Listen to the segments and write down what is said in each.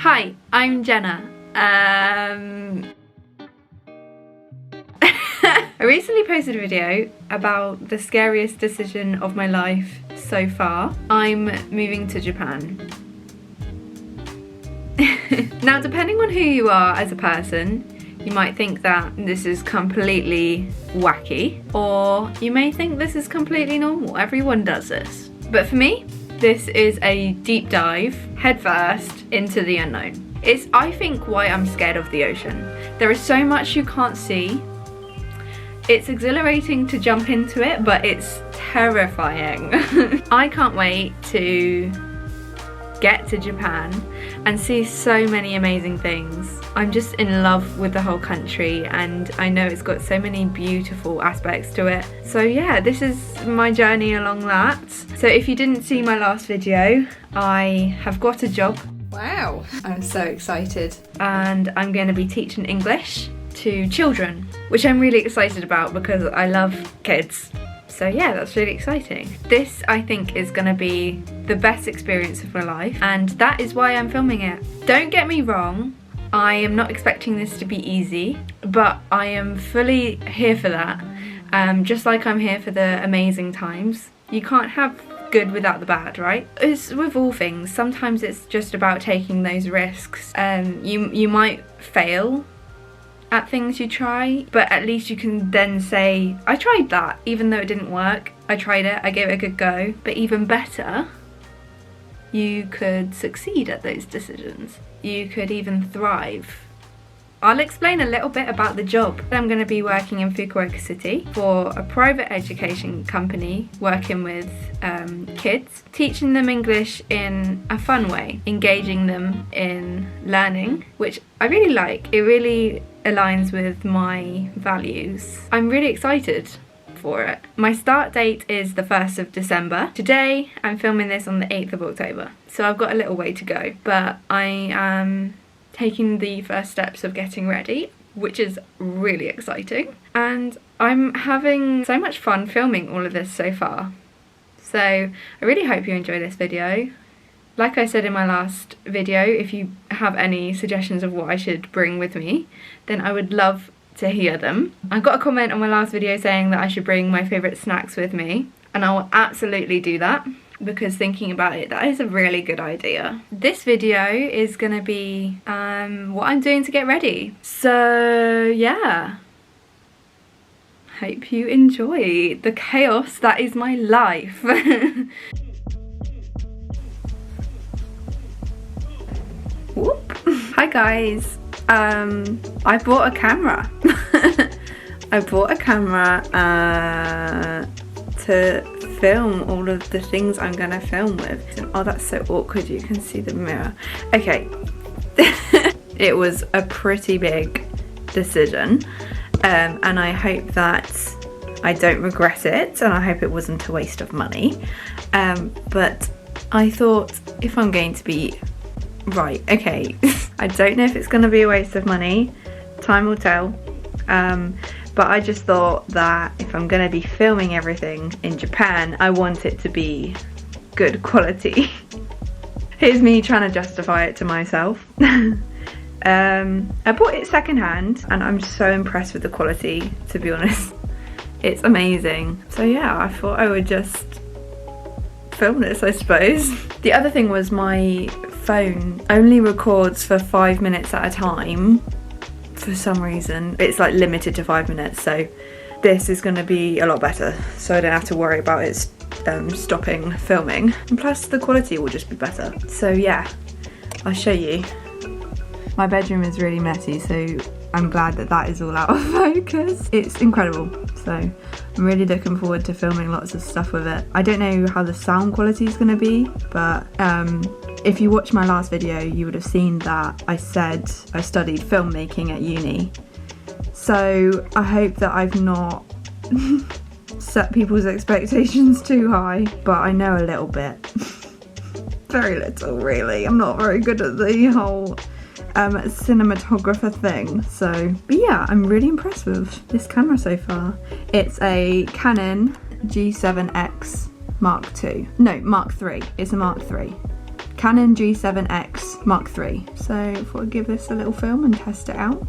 Hi, I'm Jenna. I recently posted a video about the scariest decision of my life so far. I'm moving to Japan. Now, depending on who you are as a person, you might think that this is completely wacky, or you may think this is completely normal. Everyone does this. But for me, this is a deep dive, headfirst, into the unknown. It's, I think, why I'm scared of the ocean. There is so much you can't see. It's exhilarating to jump into it, but it's terrifying. I can't wait to get to Japan and see so many amazing things. I'm just in love with the whole country, and I know it's got so many beautiful aspects to it. So yeah, this is my journey along that. So if you didn't see my last video, I have got a job. Wow, I'm so excited. And I'm going to be teaching English to children, which I'm really excited about because I love kids. So yeah, that's really exciting. This, I think, is gonna be the best experience of my life, and that is why I'm filming it. Don't get me wrong, I am not expecting this to be easy, but I am fully here for that. Just like I'm here for the amazing times. You can't have good without the bad, right? It's with all things. Sometimes it's just about taking those risks. You might fail at things you try, but at least you can then say, I tried that, even though it didn't work. I tried it, I gave it a good go. But even better, you could succeed at those decisions. You could even thrive. I'll explain a little bit about the job. I'm going to be working in Fukuoka City for a private education company, working with kids, teaching them English in a fun way, engaging them in learning, which I really like. It really aligns with my values. I'm really excited for it. My start date is the 1st of December. Today I'm filming this on the 8th of October, so I've got a little way to go, but I am taking the first steps of getting ready, which is really exciting, and I'm having so much fun filming all of this so far. So I really hope you enjoy this video. Like I said in my last video, if you have any suggestions of what I should bring with me, then I would love to hear them. I got a comment on my last video saying that I should bring my favourite snacks with me, and I will absolutely do that, because thinking about it, that is a really good idea. This video is gonna be what I'm doing to get ready. So yeah, hope you enjoy the chaos that is my life. Whoop. Hi guys, I bought a camera. I bought a camera to film all of the things I'm gonna film with. Oh, that's so awkward, you can see the mirror. Okay. It was a pretty big decision, and I hope that I don't regret it, and I hope it wasn't a waste of money. But I thought, if I'm going to be right, okay, I don't know if it's gonna be a waste of money, time will tell. But I just thought that if I'm going to be filming everything in Japan, I want it to be good quality. Here's me trying to justify it to myself. I bought it secondhand, and I'm so impressed with the quality, to be honest. It's amazing. So yeah, I thought I would just film this, I suppose. The other thing was my phone only records for 5 minutes at a time. For some reason it's like limited to 5 minutes, so this is going to be a lot better, so I don't have to worry about it stopping filming, and plus the quality will just be better. So yeah, I'll show you. My bedroom is really messy, so I'm glad that that is all out of focus. It's incredible, so I'm really looking forward to filming lots of stuff with it. I don't know how the sound quality is going to be, but if you watched my last video, you would have seen that I said I studied filmmaking at uni. So I hope that I've not set people's expectations too high, but I know a little bit. Very little, really. I'm not very good at the whole cinematographer thing. So, but yeah, I'm really impressed with this camera so far. It's a Canon G7X Mark II. No, Mark III. It's a Mark III. Canon G7X Mark III. So I thought I'd give this a little film and test it out.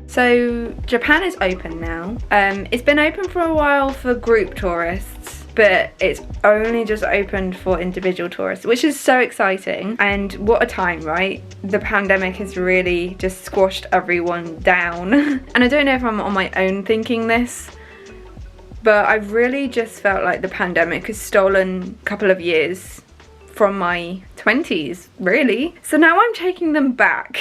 So Japan is open now. It's been open for a while for group tourists, but it's only just opened for individual tourists, which is so exciting. And what a time, right? The pandemic has really just squashed everyone down. And I don't know if I'm on my own thinking this, but I've really just felt like the pandemic has stolen a couple of years from my 20s, really. So now I'm taking them back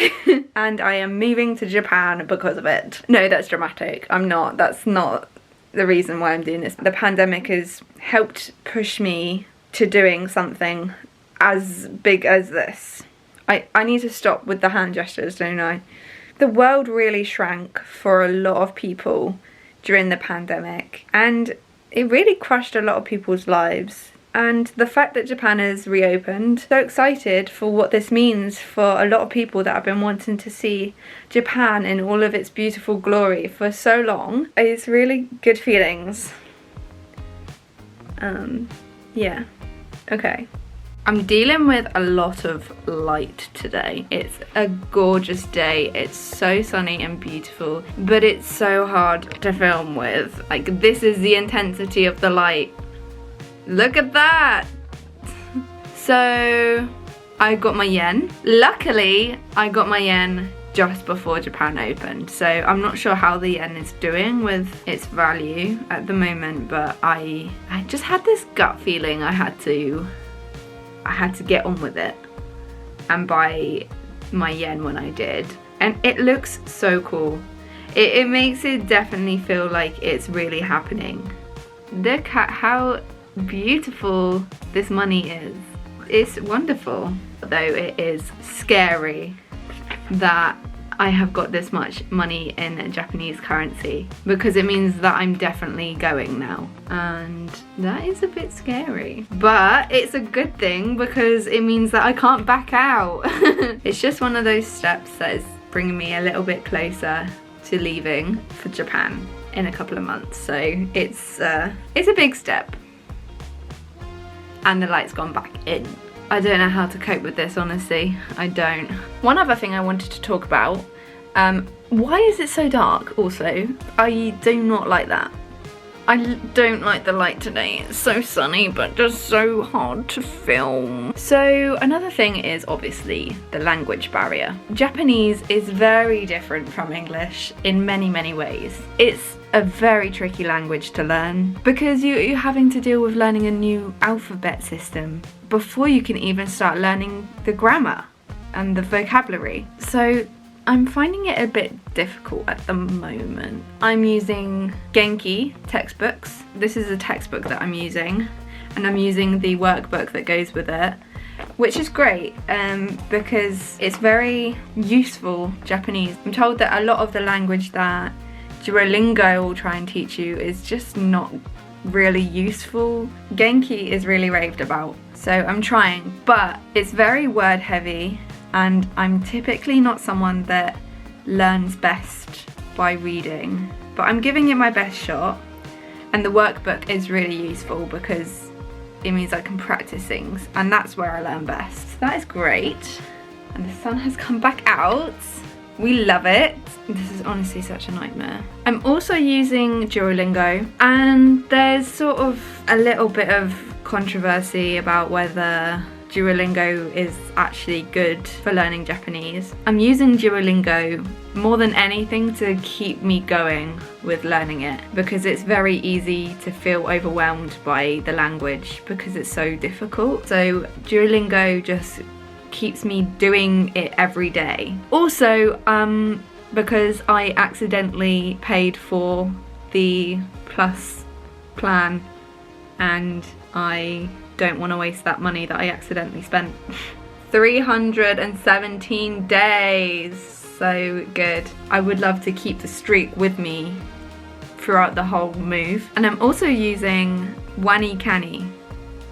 and I am moving to Japan because of it. No, that's dramatic. I'm not. That's not the reason why I'm doing this. The pandemic has helped push me to doing something as big as this. I need to stop with the hand gestures, don't I? The world really shrank for a lot of people during the pandemic, and it really crushed a lot of people's lives. And the fact that Japan has reopened, so excited for what this means for a lot of people that have been wanting to see Japan in all of its beautiful glory for so long. It's really good feelings. Yeah, okay. I'm dealing with a lot of light today. It's a gorgeous day. It's so sunny and beautiful, but it's so hard to film with. Like, this is the intensity of the light. Look at that! So, I got my yen. Luckily, I got my yen just before Japan opened, so I'm not sure how the yen is doing with its value at the moment, but I just had this gut feeling I had to get on with it and buy my yen when I did. And it looks so cool. It makes it definitely feel like it's really happening. Look at how beautiful this money is. It's wonderful. Though it is scary that I have got this much money in Japanese currency, because it means that I'm definitely going now, and that is a bit scary, but it's a good thing because it means that I can't back out. It's just one of those steps that is bringing me a little bit closer to leaving for Japan in a couple of months, so it's a big step. And the light's gone back in. I don't know how to cope with this, honestly. I don't. One other thing I wanted to talk about, why is it so dark also? I do not like that. I don't like the light today. It's so sunny, but just so hard to film. So another thing is obviously the language barrier. Japanese is very different from English in many, many ways. It's a very tricky language to learn because you're having to deal with learning a new alphabet system before you can even start learning the grammar and the vocabulary. So I'm finding it a bit difficult at the moment. I'm using Genki textbooks. This is a textbook that I'm using, and I'm using the workbook that goes with it, which is great because it's very useful Japanese. I'm told that a lot of the language that Duolingo will try and teach you is just not really useful. Genki is really raved about, so I'm trying, but it's very word heavy, and I'm typically not someone that learns best by reading, but I'm giving it my best shot, and the workbook is really useful because it means I can practice things, and that's where I learn best. That is great, and the sun has come back out. We love it. This is honestly such a nightmare. I'm also using Duolingo, and there's sort of a little bit of controversy about whether Duolingo is actually good for learning Japanese. I'm using Duolingo more than anything to keep me going with learning it, because it's very easy to feel overwhelmed by the language because it's so difficult. So Duolingo just keeps me doing it every day. Also, because I accidentally paid for the Plus plan and I don't want to waste that money that I accidentally spent. 317 days, so good. I would love to keep the streak with me throughout the whole move. And I'm also using Wanikani,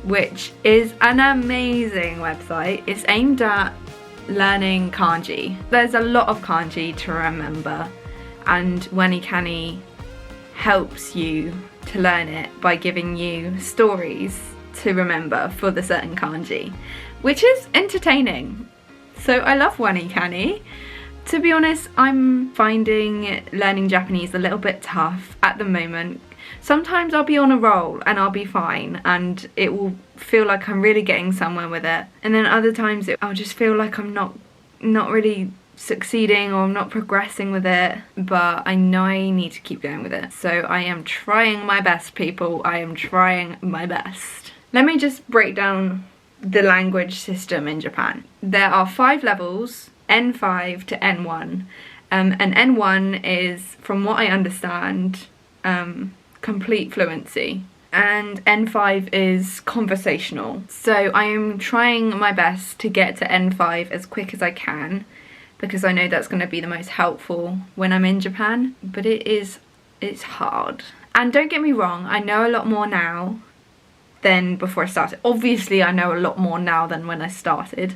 which is an amazing website. It's aimed at learning kanji. There's a lot of kanji to remember, and Wanikani helps you to learn it by giving you stories to remember for the certain kanji. which is entertaining. So I love wani-kani. To be honest, I'm finding learning Japanese a little bit tough at the moment. Sometimes I'll be on a roll and I'll be fine and it will feel like I'm really getting somewhere with it. And then other times I'll just feel like I'm not really succeeding or I'm not progressing with it, but I know I need to keep going with it. So I am trying my best, people. I am trying my best. Let me just break down the language system in Japan. There are 5 levels, N5 to N1, and N1 is, from what I understand, complete fluency, and N5 is conversational. So I am trying my best to get to N5 as quick as I can, because I know that's going to be the most helpful when I'm in Japan, but it's hard. And don't get me wrong, I know a lot more now than before I started. Obviously I know a lot more now than when I started.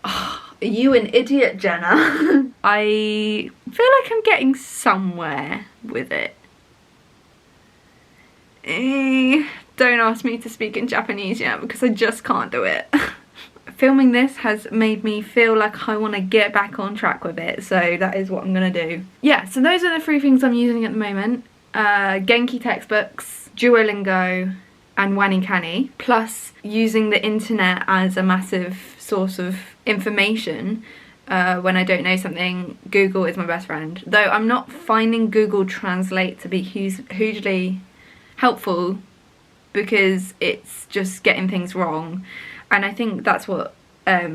Oh, are you an idiot, Jenna? I feel like I'm getting somewhere with it. Don't ask me to speak in Japanese yet because I just can't do it. Filming this has made me feel like I want to get back on track with it, so that is what I'm gonna do. Yeah, so those are the 3 things I'm using at the moment. Genki textbooks, Duolingo, and wani-kani, plus using the internet as a massive source of information. When I don't know something, Google is my best friend. Though I'm not finding Google Translate to be hugely helpful because it's just getting things wrong. And I think that's what a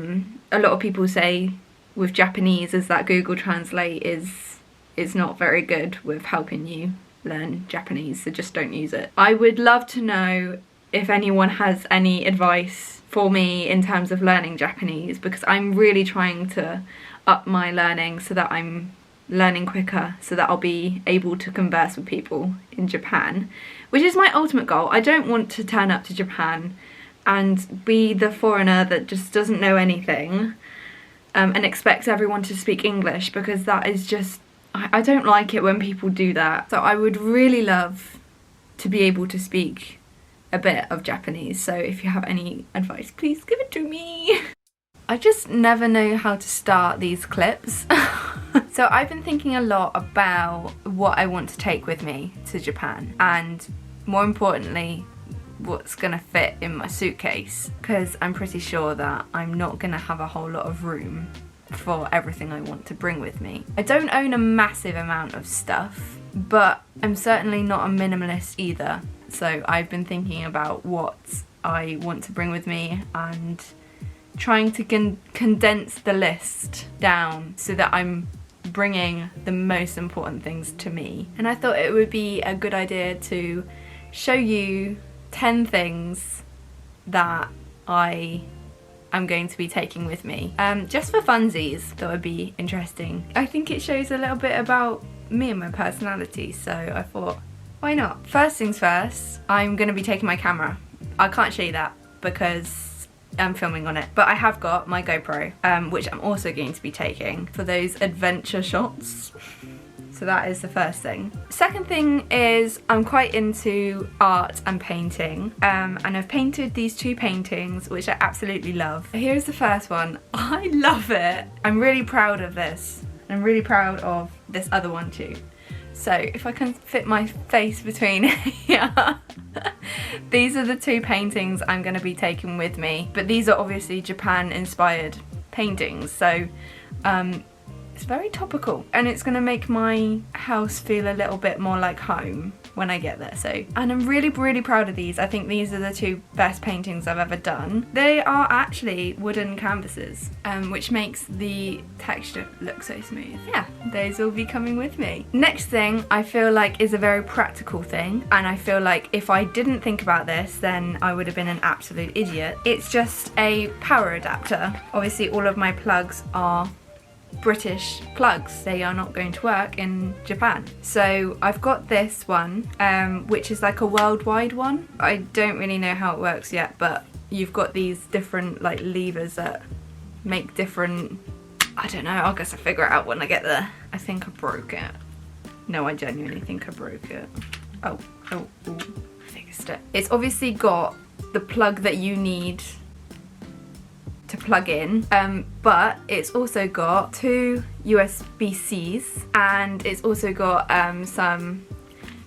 lot of people say with Japanese, is that Google Translate is not very good with helping you learn Japanese, so just don't use it. I would love to know if anyone has any advice for me in terms of learning Japanese, because I'm really trying to up my learning so that I'm learning quicker, so that I'll be able to converse with people in Japan, which is my ultimate goal. I don't want to turn up to Japan and be the foreigner that just doesn't know anything and expects everyone to speak English, because that is just, I don't like it when people do that. So I would really love to be able to speak a bit of Japanese, so if you have any advice, please give it to me. I just never know how to start these clips. So I've been thinking a lot about what I want to take with me to Japan, and more importantly, what's gonna fit in my suitcase, because I'm pretty sure that I'm not gonna have a whole lot of room for everything I want to bring with me. I don't own a massive amount of stuff, but I'm certainly not a minimalist either. So I've been thinking about what I want to bring with me and trying to condense the list down so that I'm bringing the most important things to me. And I thought it would be a good idea to show you 10 things that I am going to be taking with me. Just for funsies, that would be interesting. I think it shows a little bit about me and my personality, so I thought, why not? First things first, I'm going to be taking my camera. I can't show you that because I'm filming on it, but I have got my GoPro, which I'm also going to be taking for those adventure shots. So that is the first thing. Second thing is I'm quite into art and painting, and I've painted these 2 paintings which I absolutely love. Here's the first one. I love it. I'm really proud of this. I'm really proud of this other one too. So if I can fit my face between here. These are the 2 paintings I'm going to be taking with me, but these are obviously Japan inspired paintings, so it's very topical, and it's going to make my house feel a little bit more like home when I get there. So, and I'm really proud of these. I think these are the 2 best paintings I've ever done. They are actually wooden canvases, which makes the texture look so smooth. Yeah, those will be coming with me. Next thing I feel like is a very practical thing, and I feel like if I didn't think about this then I would have been an absolute idiot. It's just a power adapter. Obviously all of my plugs are British plugs. They are not going to work in Japan. So I've got this one, which is like a worldwide one. I don't really know how it works yet, but you've got these different like levers that make different, I don't know, I guess I'll figure it out when I get there. I think I broke it. No, I genuinely think I broke it. Oh, I fixed it. It's obviously got the plug that you need to plug in, but it's also got 2 USB-Cs, and it's also got some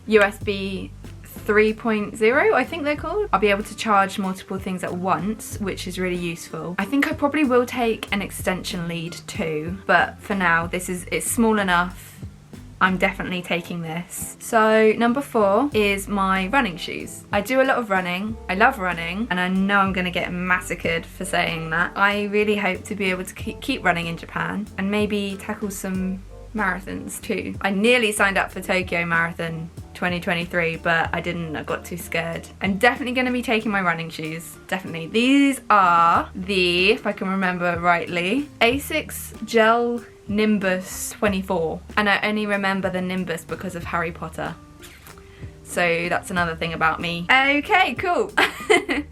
USB 3.0, I think they're called. I'll be able to charge multiple things at once, which is really useful. I think I probably will take an extension lead too, but for now it's small enough. I'm definitely taking this. So number 4 is my running shoes. I do a lot of running. I love running, and I know I'm gonna get massacred for saying that. I really hope to be able to keep running in Japan and maybe tackle some marathons too. I nearly signed up for Tokyo Marathon 2023, but I didn't. I got too scared. I'm definitely going to be taking my running shoes. Definitely. These are the, if I can remember rightly, Asics Gel Nimbus 24. And I only remember the Nimbus because of Harry Potter. So that's another thing about me. Okay, cool.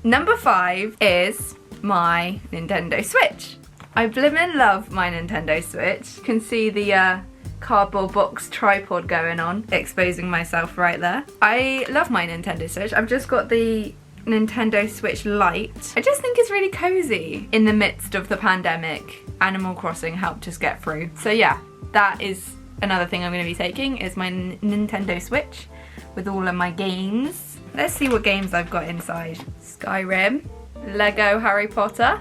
Number 5 is my Nintendo Switch. I blimmin' love my Nintendo Switch. You can see the cardboard box tripod going on, exposing myself right there. I love my Nintendo Switch. I've just got the Nintendo Switch Lite. I just think it's really cozy in the midst of the pandemic. Animal Crossing helped us get through. So yeah, that is another thing I'm going to be taking, is my Nintendo Switch with all of my games. Let's see what games I've got inside. Skyrim, Lego Harry Potter.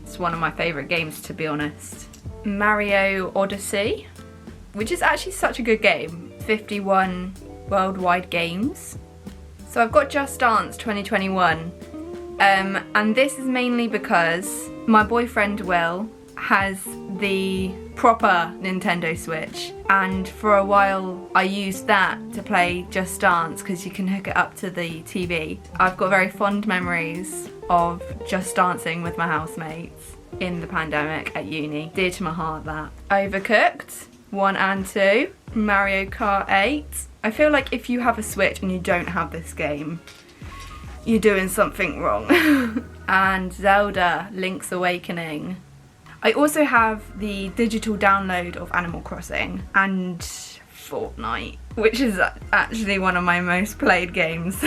It's one of my favourite games, to be honest. Mario Odyssey, which is actually such a good game. 51 worldwide games. So I've got Just Dance 2021, and this is mainly because my boyfriend Will has the proper Nintendo Switch, and for a while I used that to play Just Dance because you can hook it up to the TV. I've got very fond memories of just dancing with my housemates in the pandemic at uni. Dear to my heart, that. Overcooked 1 and 2, Mario Kart 8. I feel like if you have a Switch and you don't have this game, you're doing something wrong. And Zelda Link's Awakening. I also have the digital download of Animal Crossing and Fortnite, which is actually one of my most played games.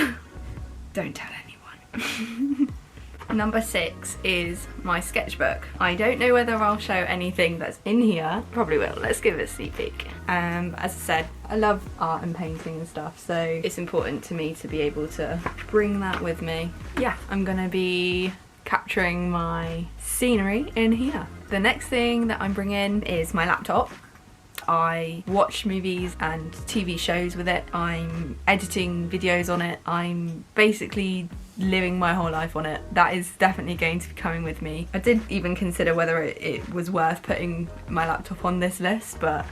Don't tell anyone. Number 6 is my sketchbook. I don't know whether I'll show anything that's in here. Probably will. Let's give it a sneak peek. As I said, I love art and painting and stuff, so it's important to me to be able to bring that with me. Yeah, I'm gonna be capturing my scenery in here. The next thing that I'm bringing is my laptop. I watch movies and TV shows with it. I'm editing videos on it. I'm basically living my whole life on it. That is definitely going to be coming with me. I did even consider whether it was worth putting my laptop on this list, but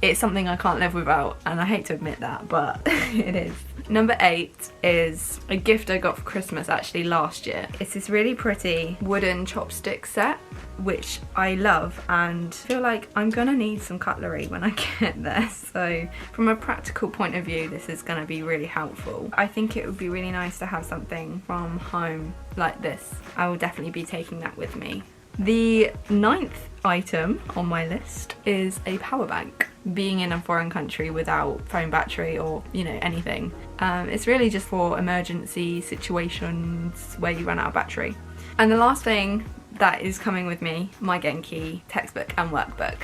it's something I can't live without, and I hate to admit that, but it is. Number 8 is a gift I got for Christmas actually last year. It's this really pretty wooden chopstick set, which I love, and feel like I'm gonna need some cutlery when I get there. So from a practical point of view, this is gonna be really helpful. I think it would be really nice to have something from home like this. I will definitely be taking that with me. The 9th item on my list is a power bank. Being in a foreign country without phone battery or, you know, anything, it's really just for emergency situations where you run out of battery. And the last thing that is coming with me, my Genki textbook and workbook,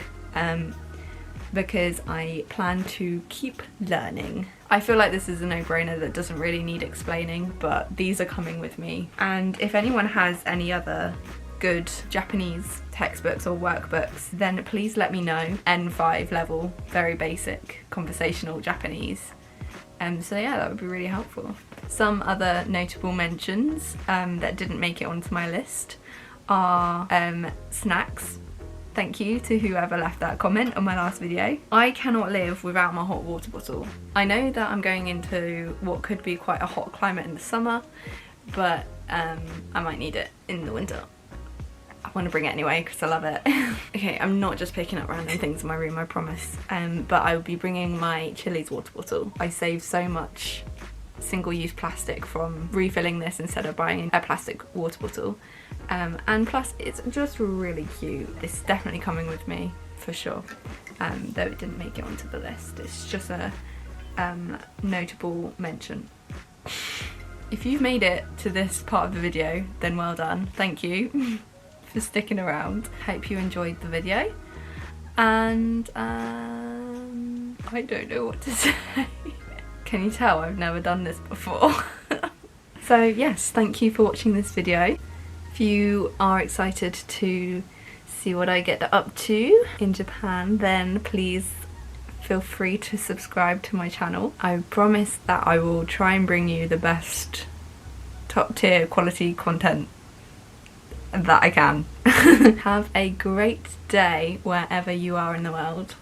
because I plan to keep learning. I feel like this is a no-brainer that doesn't really need explaining, but these are coming with me. And if anyone has any other good Japanese textbooks or workbooks, then please let me know. N5 level, very basic conversational Japanese. So yeah, that would be really helpful. Some other notable mentions that didn't make it onto my list are snacks. Thank you to whoever left that comment on my last video. I cannot live without my hot water bottle. I know that I'm going into what could be quite a hot climate in the summer, but I might need it in the winter. I want to bring it anyway because I love it. Okay, I'm not just picking up random things in my room, I promise. But I will be bringing my Chili's water bottle. I save so much single-use plastic from refilling this instead of buying a plastic water bottle. And plus it's just really cute. It's definitely coming with me for sure. Though it didn't make it onto the list. It's just a notable mention. If you've made it to this part of the video, then well done, thank you. for sticking around. Hope you enjoyed the video, and I don't know what to say. Can you tell I've never done this before? So yes, thank you for watching this video. If you are excited to see what I get up to in Japan, then please feel free to subscribe to my channel. I promise that I will try and bring you the best top tier quality content that I can. Have a great day wherever you are in the world.